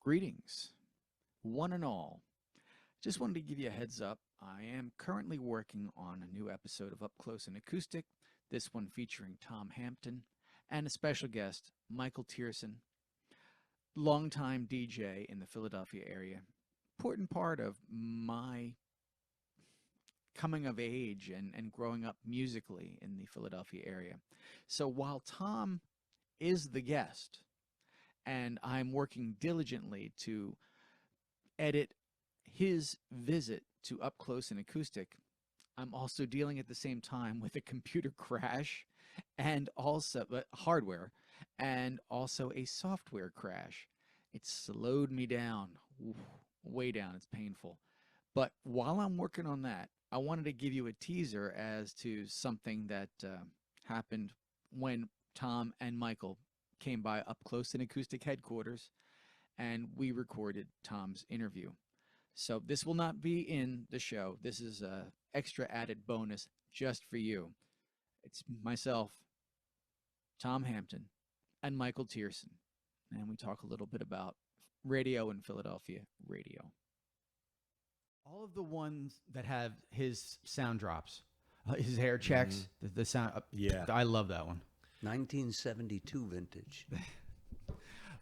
Greetings, one and all. Just wanted to give you a heads up. I am currently working on a new episode of Up Close and Acoustic, this one featuring Tom Hampton and a special guest, Michael Tearson, longtime DJ in the Philadelphia area. Important part of my coming of age and growing up musically in the Philadelphia area. So while Tom is the guest, and I'm working diligently to edit his visit to Up Close and Acoustic, I'm also dealing at the same time with a computer crash and also hardware and also a software crash. It slowed me down, way down. It's painful. But while I'm working on that, I wanted to give you a teaser as to something that happened when Tom and Michael came by Up Close and Acoustic headquarters, and we recorded Tom's interview. So this will not be in the show. This is a extra added bonus just for you. It's myself, Tom Hampton, and Michael Tearson, and we talk a little bit about radio in Philadelphia radio. All of the ones that have his sound drops, his hair checks, the sound. Yeah. I love that one. 1972 vintage.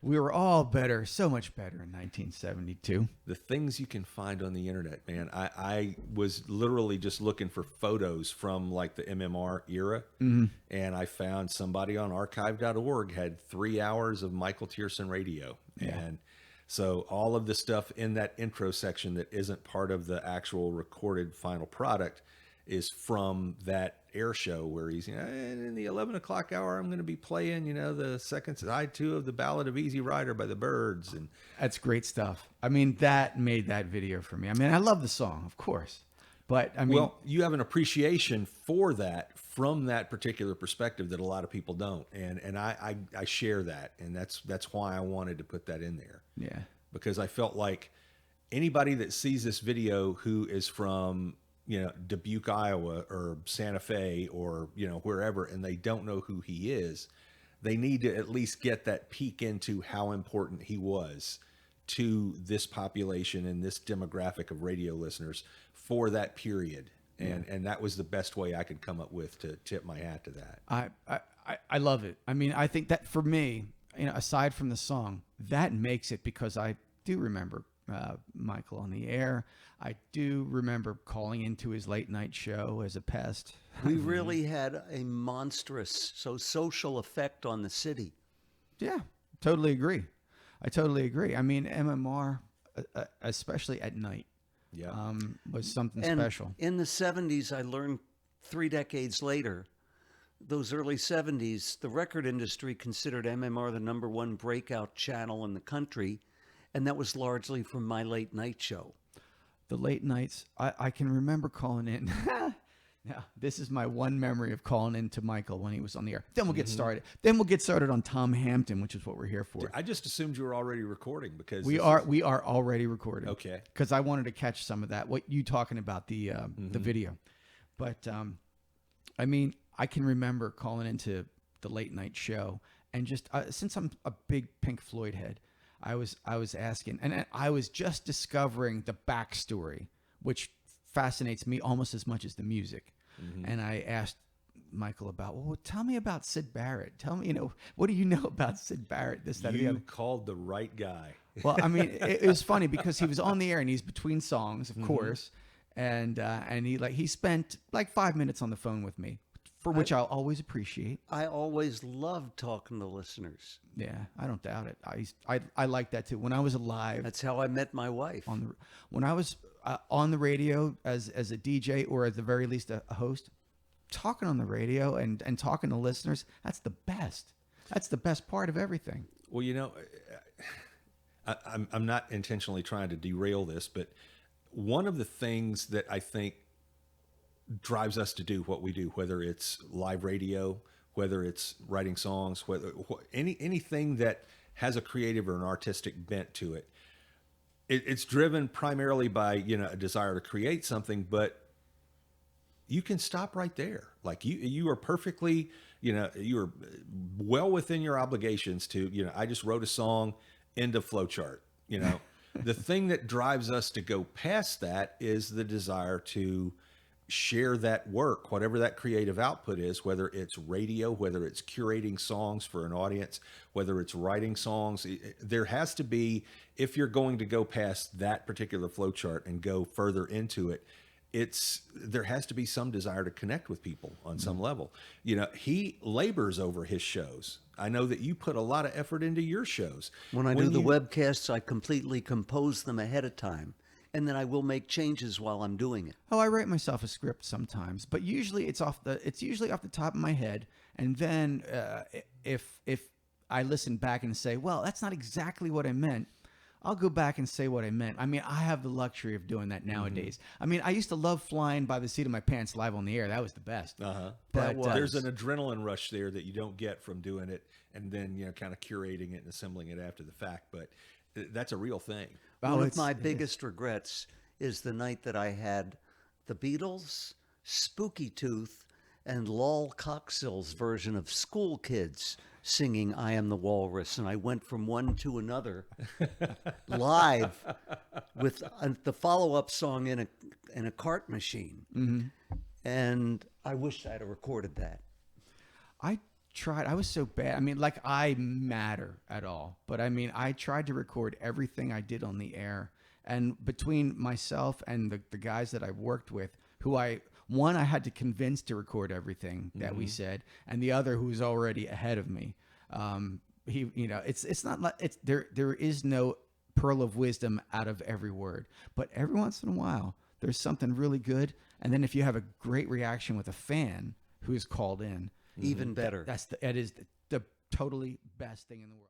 We were all better, so much better in 1972. The things you can find on the internet, man. I was literally just looking for photos from like the MMR era, and I found somebody on archive.org had 3 hours of Michael Tearson radio. Yeah. And so all of the stuff in that intro section that isn't part of the actual recorded final product is from that air show where he's, and in the 11 o'clock hour, I'm going to be playing, the second side two of the Ballad of Easy Rider by the Byrds. And That's great stuff. I mean, that made that video for me. I mean, I love the song, of course. But I mean, well, you have an appreciation for that from that particular perspective that a lot of people don't. And I share that. And that's why I wanted to put that in there. yeah. Because I felt like anybody that sees this video who is from, Dubuque, Iowa, or Santa Fe, or, wherever, and they don't know who he is, they need to at least get that peek into how important he was to this population and this demographic of radio listeners for that period. And that was the best way I could come up with to tip my hat to that. I love it. I mean, I think that for me, aside from the song, that makes it, because I do remember Michael on the air. I do remember calling into his late night show as a pest. We really had a monstrous, social effect on the city. Yeah, totally agree. I totally agree. I mean, MMR, especially at night, was something special. In the 70s, I learned 3 decades later, those early 70s, the record industry considered MMR the #1 breakout channel in the country, and that was largely from my late night show. The late nights, I can remember calling in. Now, this is my one memory of calling in to Michael when he was on the air. Then we'll get started. Then we'll get started on Tom Hampton, which is what we're here for. I just assumed you were already recording because We are already recording. Okay. Because I wanted to catch some of that. What you talking about the video, but I mean, I can remember calling into the late night show, and just since I'm a big Pink Floyd head, I was asking, and I was just discovering the backstory, which fascinates me almost as much as the music. And I asked Michael about, well, tell me about Syd Barrett. Tell me, what do you know about Syd Barrett? This, that, or the other. You called the right guy. Well, I mean, it was funny because he was on the air and he's between songs, of course, and he spent like 5 minutes on the phone with me, for which I'll always appreciate. I always loved talking to listeners. Yeah, I don't doubt it. I like that too. When I was alive, That's how I met my wife. when I was on the radio as a DJ, or at the very least a host, talking on the radio and talking to listeners, that's the best. That's the best part of everything. Well, I'm not intentionally trying to derail this, but one of the things that I think drives us to do what we do, whether it's live radio, whether it's writing songs, whether anything that has a creative or an artistic bent to it, it's driven primarily by a desire to create something. But you can stop right there. Like you are perfectly, you are well within your obligations to, I just wrote a song, end of flow chart. You know, the thing that drives us to go past that is the desire to share that work, whatever that creative output is, whether it's radio, whether it's curating songs for an audience, whether it's writing songs. There has to be, if you're going to go past that particular flow chart and go further into it, there has to be some desire to connect with people on some level. You know, he labors over his shows. I know that you put a lot of effort into your shows. When I do the webcasts, I completely compose them ahead of time, and then I will make changes while I'm doing it. Oh, I write myself a script sometimes, but usually it's usually off the top of my head, and then if I listen back and say, well, that's not exactly what I meant, I'll go back and say what I meant. I mean, I have the luxury of doing that nowadays. I mean, I used to love flying by the seat of my pants live on the air. That was the best. But there's an adrenaline rush there that you don't get from doing it and then, you know, kind of curating it and assembling it after the fact. But that's a real thing. One of my biggest regrets is the night that I had the Beatles, Spooky Tooth, and Lol Coxill's version of School Kids singing I Am the Walrus, and I went from one to another live with the follow-up song in a cart machine. And I wish I'd have recorded that. I tried. I was so bad. I mean, like, I matter at all, but I mean, I tried to record everything I did on the air, and between myself and the guys that I worked with, who one I had to convince to record everything that we said, and the other who was already ahead of me. You know, it's not like there is no pearl of wisdom out of every word, but every once in a while there's something really good, and then if you have a great reaction with a fan who's called in, even better. That is the totally best thing in the world.